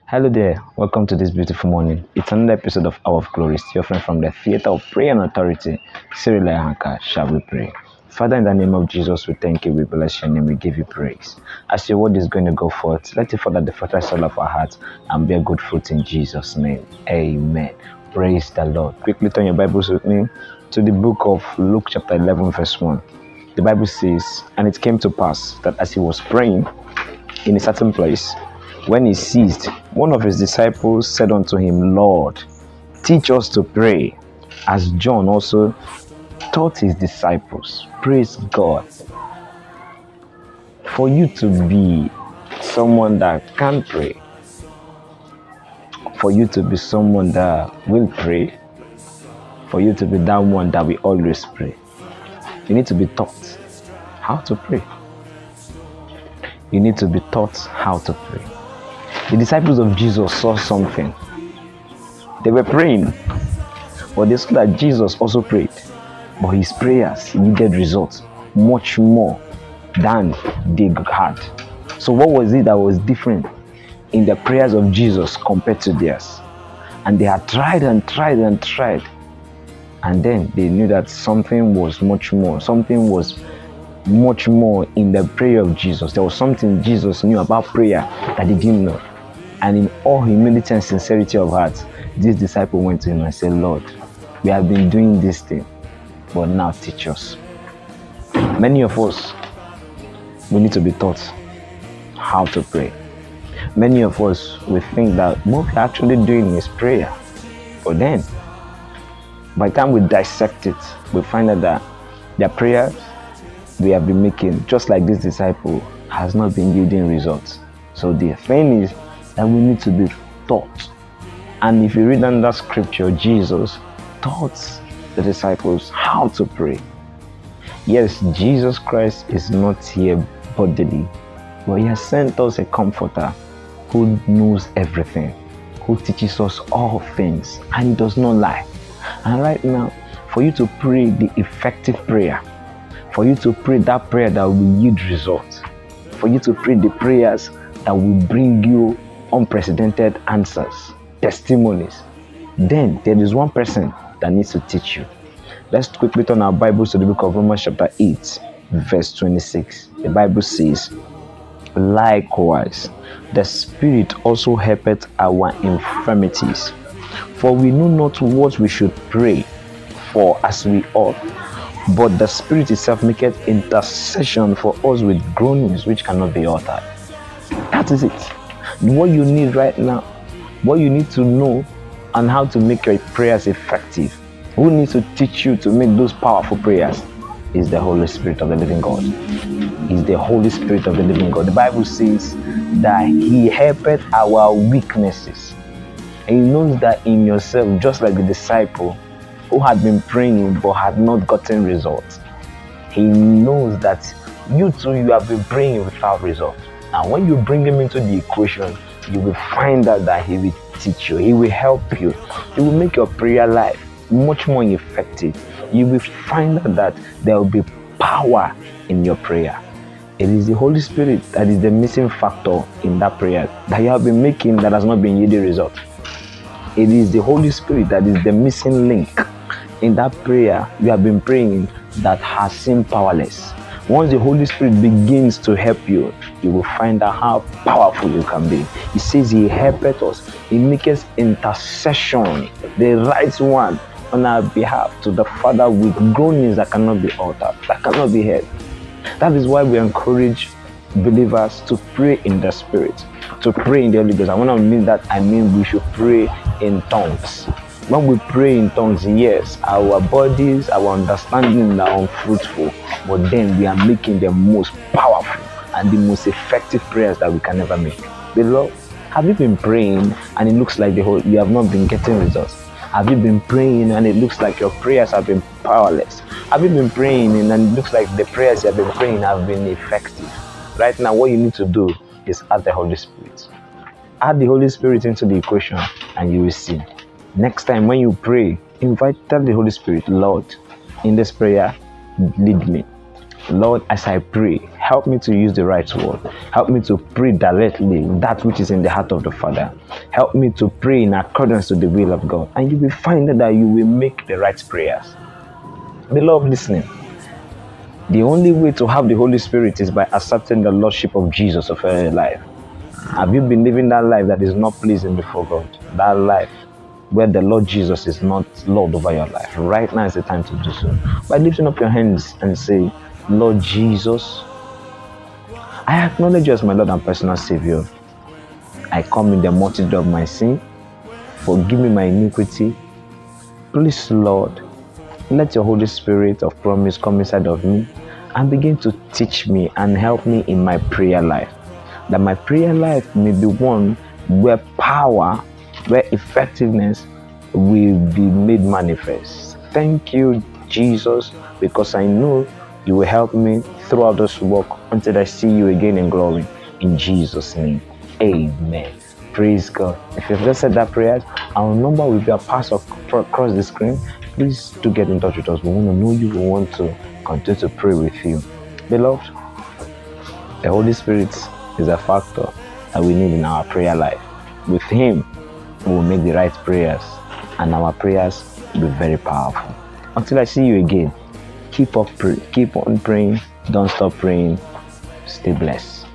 Hello there, welcome to this beautiful morning. It's another episode of Hour of Glory, your friend from the Theater of Prayer and Authority, Cyril Hanka. Shall we pray? Father, in the name of Jesus, we thank you, we bless your name, we give you praise. As your word is going to go forth, let it fall at the fertile soil of our hearts and bear good fruit in Jesus' name. Amen. Praise the Lord. Quickly turn your Bibles with me to the book of Luke chapter 11 verse 1. The Bible says, "And it came to pass that as he was praying in a certain place, when he ceased, one of his disciples said unto him, Lord, teach us to pray, as John also taught his disciples." Praise God. For you to be someone that can pray, for you to be someone that will pray, for you to be that one that will always pray, you need to be taught how to pray. You need to be taught how to pray. The disciples of Jesus saw something. They were praying, but they saw that Jesus also prayed. But his prayers needed results much more than they had. So what was it that was different in the prayers of Jesus compared to theirs? And they had tried and tried and tried. And then they knew that something was much more. Something was much more in the prayer of Jesus. There was something Jesus knew about prayer that they didn't know. And in all humility and sincerity of heart, this disciple went to him and said, Lord, we have been doing this thing, but now teach us. Many of us, we need to be taught how to pray. Many of us, we think that what we're actually doing is prayer. But then, by the time we dissect it, we find out that the prayers we have been making, just like this disciple, has not been yielding results. So the thing is that we need to be taught. And if you read under scripture, Jesus taught the disciples how to pray. Yes, Jesus Christ is not here bodily, but he has sent us a comforter who knows everything, who teaches us all things, and he does not lie. And right now, for you to pray the effective prayer, for you to pray that prayer that will yield results, for you to pray the prayers that will bring you unprecedented answers, testimonies, then there is one person that needs to teach you. Let's quickly turn our Bibles to the book of Romans chapter 8, verse 26. The Bible says, likewise, the Spirit also helpeth our infirmities, for we know not what we should pray for as we ought, but the Spirit itself maketh intercession for us with groanings which cannot be uttered. That is it. What you need right now, what you need to know and how to make your prayers effective, who needs to teach you to make those powerful prayers, is the Holy Spirit of the living God. Is the Holy Spirit of the living God. The Bible says that he helpeth our weaknesses. And he knows that in yourself, just like the disciple who had been praying but had not gotten results. He knows that you too, you have been praying without results. And when you bring him into the equation, you will find out that he will teach you, he will help you, he will make your prayer life much more effective. You will find out that there will be power in your prayer. It is the Holy Spirit that is the missing factor in that prayer that you have been making that has not been yielding results. It is the Holy Spirit that is the missing link in that prayer you have been praying that has seemed powerless. Once the Holy Spirit begins to help you, you will find out how powerful you can be. He says he helpeth us. He makes intercession, the right one, on our behalf to the Father with groanings that cannot be uttered, that cannot be heard. That is why we encourage believers to pray in the Spirit, to pray in the Holy Ghost. And when I mean that, I mean we should pray in tongues. When we pray in tongues, yes, our bodies, our understanding are unfruitful, but then we are making the most powerful and the most effective prayers that we can ever make. Beloved, have you been praying and it looks like you have not been getting results? Have you been praying and it looks like your prayers have been powerless? Have you been praying and it looks like the prayers you have been praying have been effective? Right now, what you need to do is add the Holy Spirit. Add the Holy Spirit into the equation and you will see. Next time when you pray, tell the Holy Spirit, Lord, in this prayer, lead me. Lord, as I pray, Help me to use the right word. Help me to pray directly that which is in the heart of the Father. Help me to pray in accordance to the will of God. And you will find that you will make the right prayers. Beloved, listening. The only way to have the Holy Spirit is by accepting the Lordship of Jesus of your life. Have you been living that life that is not pleasing before God? That life where the Lord Jesus is not Lord over your life. Right now is the time to do so. By lifting up your hands and say, Lord Jesus, I acknowledge you as my Lord and personal Savior. I come in the multitude of my sin. Forgive me my iniquity. Please, Lord, let your Holy Spirit of promise come inside of me and begin to teach me and help me in my prayer life. That my prayer life may be one where power, where effectiveness will be made manifest. Thank you, Jesus, because I know you will help me throughout this walk until I see you again in glory. In Jesus' name, amen. Praise God. If you've just said that prayer, our number will be passed across the screen. Please do get in touch with us. We want to know you. We want to continue to pray with you. Beloved, the Holy Spirit is a factor that we need in our prayer life. With Him, we will make the right prayers, and our prayers will be very powerful. Until I see you again, keep on praying. Don't stop praying. Stay blessed.